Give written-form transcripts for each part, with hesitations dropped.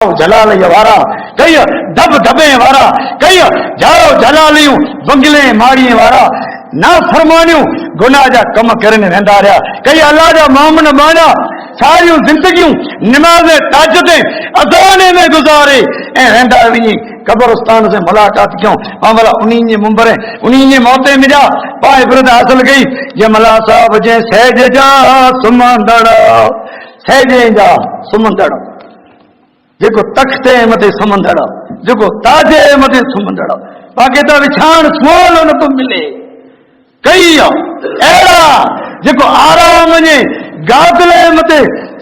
जलाल वारा कई दब दबे वारा कई जाओ जलालियूं बंगले माड़ीअ वारा ना फरमानियूं गुनाह जा कम करने वेंदा रहा कई अल्लाह जा मामन माना सारियूं जिंदगियूं नमाज ताजदे अज़ाने में गुजारे ऐं वेंदा वञी कब्रिस्तान से मुलाकात क्यों मामला उन्हीं जे मुंबरे उन्हीं जे मौते मिला पाए बिरद हासिल कई जे मला साहब जे सहज जा सुमंदड़ जेको तख्ते मथे सुमंदड़ जेको ताजे मथे सुमंदड़ बाक़ी त विछाण सुवाल न तो मिले कई अहिड़ा जेको आराम जे गादले मथे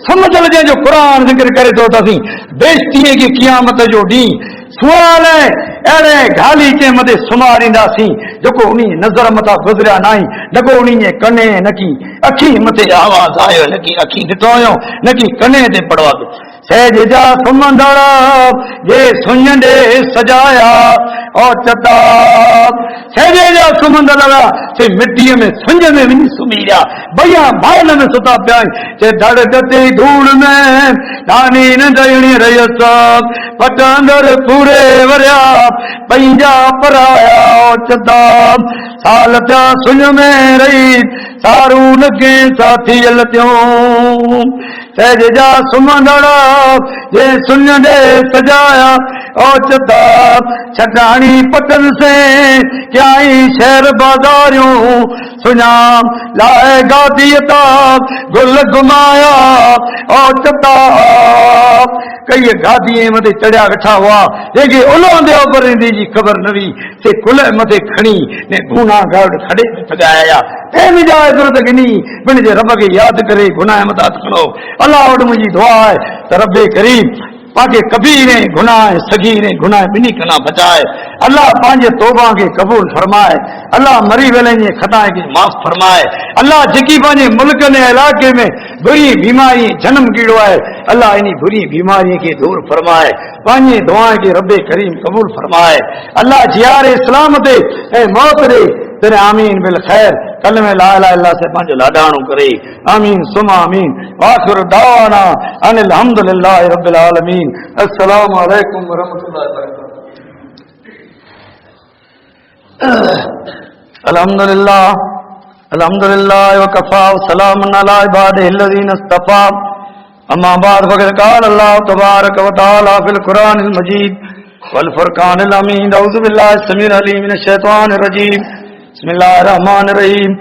समझल जो कुरान जिक्र करे तो असीं बेइज्जतीअ खे क़यामत जो ॾींहुं सुवाल अहिड़े गालीचे मथे सुम्हारींदासीं जेको उन नज़र मथां गुज़रिया न आहीं न को उन जे कने न की अखी मथे आवाज़ आयो न की अखी ॾिठो हुयो न की कने ते पड़वा सहज जा सुमंदड़ जे सुञे सजाया और चता सहज जा सुमंदड़ से मिट्टीअ में सुंज में वञी सुम्ही रहिया भैया भाल में सुता पिया जे धड़ ते धूड़ में दानी न दयणी रहियस पटंदर पूरे वरिया पंहिंजा पराया चता साल पिया सुञ में रही सारू लगे साथी लथियूं सहज जा सुमंदड़ जे सुन दे सजाया ओचता छटाणी पतन से क्या शहर बाजारियों सुनाम लाए गादियता गुल घुमाया ओचता कई गादीअ मथे चढ़िया वेठा हुआ जेके उलोंदे ओभरंदे जी ख़बर न हुई से कुल मथे खणी ने गुनाह गाड़ खड़े सजाया तेन जा इज़त गिनी पिण जे रब खे यादि करे गुनाह मथां हथ खणो अल्लाह वटि मुंहिंजी दुआ आहे त रब्बे करीम पाके कबीर गुनाह सगीर गुनाह बिनी कना बचाए अल्लाह पांजे तौबा के कबूल फरमाए अल्लाह मरी वेले जे खताए के माफ फरमाए अल्लाह जेकी पांजे मुल्क ने इलाके में बुरी बीमारी जन्म कीड़ो है अल्लाह इन बुरी बीमारी के दूर फरमाए पांजे दुआ के रब्बे करीम कबूल फरमाए अल्लाह जियार इस्लाम दे ए मौत दे तेरे आमीन बिल खैर कल में ला इलाहा इल्लल्लाह से पांजो लाडाणो करे आमीन सुमा आमीन वाखिर दावाना अनिल हम्दुलिल्लाहि रब्बिल आलमीन अस्सलामु अलैकुम व रहमतुल्लाहि व बरकातहू अल्हम्दुलिल्लाह व कफा व सलामुन अला इबादिहिल्लज़ीना इस्तफा अम्मा बाद फ़क़द क़ाल अल्लाह तबारक व तआला फ़िल क़ुरानिल मजीद वल फ़ुरक़ानिल हमीद अऊज़ु बिल्लाहि समीउल अलीम मिनश शैतानिर रजीम बिस्मिल्लाहिर रहमानिर रहीम